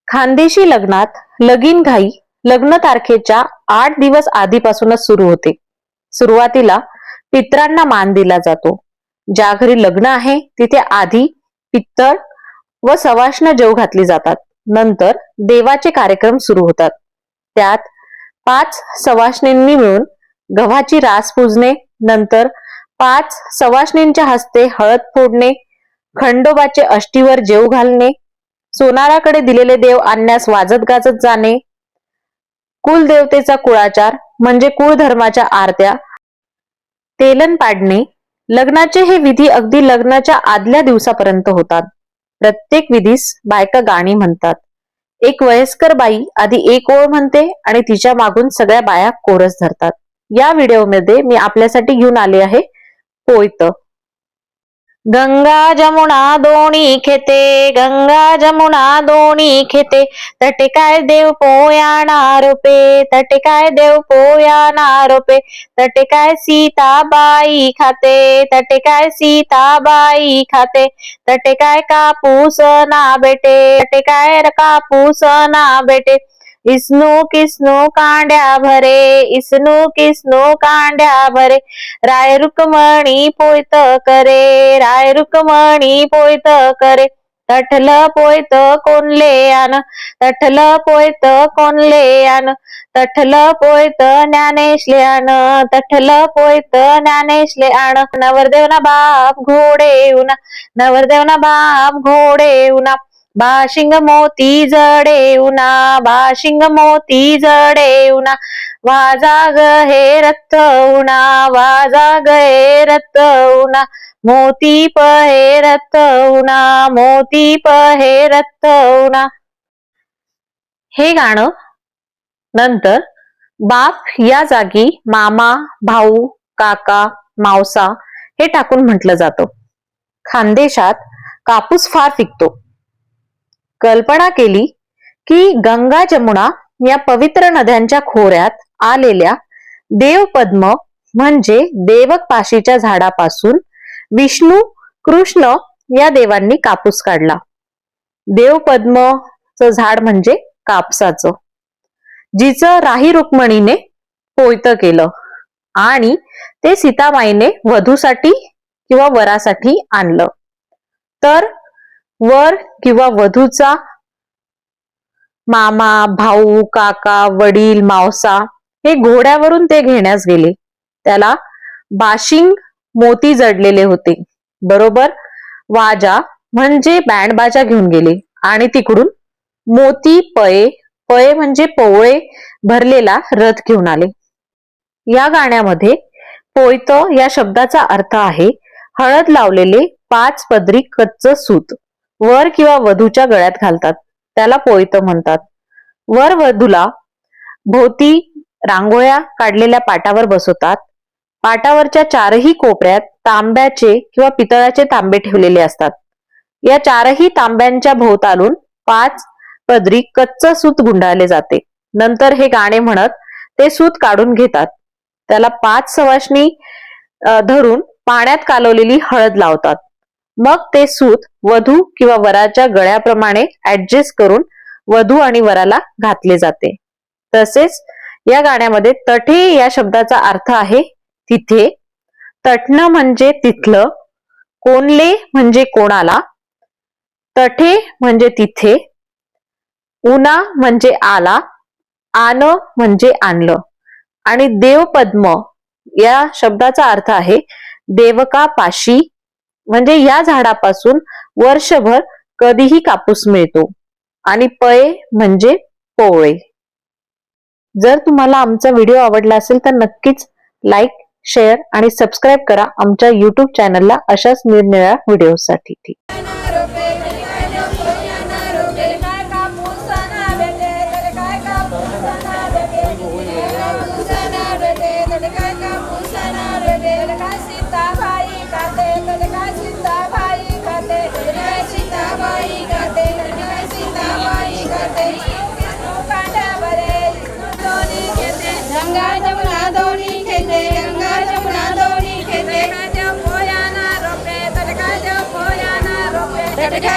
खानदेशी लग्नात लगीन घाई लग्न तारखेच्या 8 दिवस आधीपासूनच सुरू होते. सुरुवातीला पित्रांना मान दिला जातो. ज्या घरी लग्न आहे तिथे आधी पित्तर व सवाष्ण जेव घातली जातात. नंतर देवाचे कार्यक्रम सुरू होतात. त्यात 5 सवाष्णींनी मिळून गव्हाची रास पूजणे, नंतर 5 सवाष्णींच्या हस्ते हळद फोडणे, खंडोबाचे अष्टीवर जेव घालणे, सोनाराकडे दिलेले देव आणण्यास वाजत गाजत जाणे, कुलदेवतेचा कुळाचार म्हणजे कुळधर्माच्या आरत्या, तेलन पाडणे. लग्नाचे हे विधी अगदी लग्नाच्या आदल्या दिवसापर्यंत होतात. प्रत्येक विधीस बायका गाणी म्हणतात. एक वयस्कर बाई आधी एक ओळ म्हणते आणि तिच्या मागून सगळ्या बाया कोरस धरतात. या व्हिडिओमध्ये मी आपल्यासाठी घेऊन आले आहे पोयत. गंगा जमुना दोणी खेते, गंगा जमुना दोणी खेते, तटे काय देव पोयाना रोपे, तटे काय देव पोयाना रोपे, तटे काय सीताबाई खाते, तटे काय सीताबाई खाते, तटे काय कापूस ना बेटे, तटे काय कापूस ना बेटे, इसनू किसनू कांड्या भरे, इसनू किसनू कांड्या भरे, राय रुक्मणी पोयत करे, राय रुक्मणी पोयत करे, तठल पोयत कोणले आन, तठल पोयत कोणले आन, तठल पोयत ज्ञानेशले आन, तठल पोयत ज्ञानेशले आन, नवरदेवना बाप घोडे उना, नवरदेवना बाप घोडे उना, बाशिंग मोती जडे उना, बाशिंग मोती जडे उना, वाजा गे रथ उना, वाजा गे रथ उना, मोती पहे रथ उना, मोती पहे रथ उना. हे गाणं नंतर बाप या जागी मामा, भाऊ, काका, मावसा हे टाकून म्हटलं जातं. खानदेशात कापूस फार पिकतो. कल्पना केली की गंगा जमुना या पवित्र नद्यांच्या खोऱ्यात आलेल्या देवपद्म म्हणजे देवक पाशीच्या झाडापासून विष्णू कृष्ण या देवांनी कापूस काढला. देवपद्मचं झाड म्हणजे कापसाचं, जिचं राही रुक्मणीने पोयत केलं आणि ते सीतामाईने वधूसाठी किंवा वरासाठी आणलं. तर वर किंवा वधूचा मामा, भाऊ, काका, वडील, मावसा हे घोड्यावरून ते घेण्यास गेले. त्याला बाशिंग मोती जडलेले होते. बरोबर वाजा म्हणजे बँड बाजा घेऊन गेले आणि तिकडून मोती पये, पये म्हणजे पोवळे भरलेला रथ घेऊन आले. या गाण्यामध्ये पोयत या शब्दाचा अर्थ आहे हळद लावलेले 5 पदरी कच्च सूत वर किंवा वधूच्या गळ्यात घालतात, त्याला पोयत म्हणतात. वर वधूला भोवती रांगोळ्या काढलेल्या पाटावर बसवतात. पाटावरच्या 4ही कोपऱ्यात तांब्याचे किंवा पितळाचे तांबे ठेवलेले असतात. या 4ही तांब्यांच्या भोवतालून 5 पदरी कच्च सूत गुंडाळले जाते. नंतर हे गाणे म्हणत ते सूत काढून घेतात. त्याला 5 सवाष्णी धरून पाण्यात कालवलेली हळद लावतात. मग ते सूत वधू किंवा वराच्या गळ्याप्रमाणे ऍडजस्ट करून वधू आणि वराला घातले जाते. तसेच या गाण्यामध्ये तठे या शब्दाचा अर्थ आहे तिथे. तटणं म्हणजे तिथलं, कोणले म्हणजे कोणाला, तठे म्हणजे तिथे, उना म्हणजे आला, आन म्हणजे आणलं आणि देवपद्म या शब्दाचा अर्थ आहे देवका पाशी म्हणजे या झाडापासून वर्षभर कधीही कापूस मिळतो आणि पये म्हणजे पोवळे. जर तुम्हाला आमचा व्हिडिओ आवडला असेल तर नक्कीच लाईक, शेअर आणि सबस्क्राईब करा आमच्या YouTube चॅनलला अशाच निरनिराळ्या व्हिडिओसाठी. गंगा जमुना दोनी खेते, गंगा जमुना दोनी खेते, तटका जो पोयाना रोपे, तटका जो पोयाना रोपे, तटका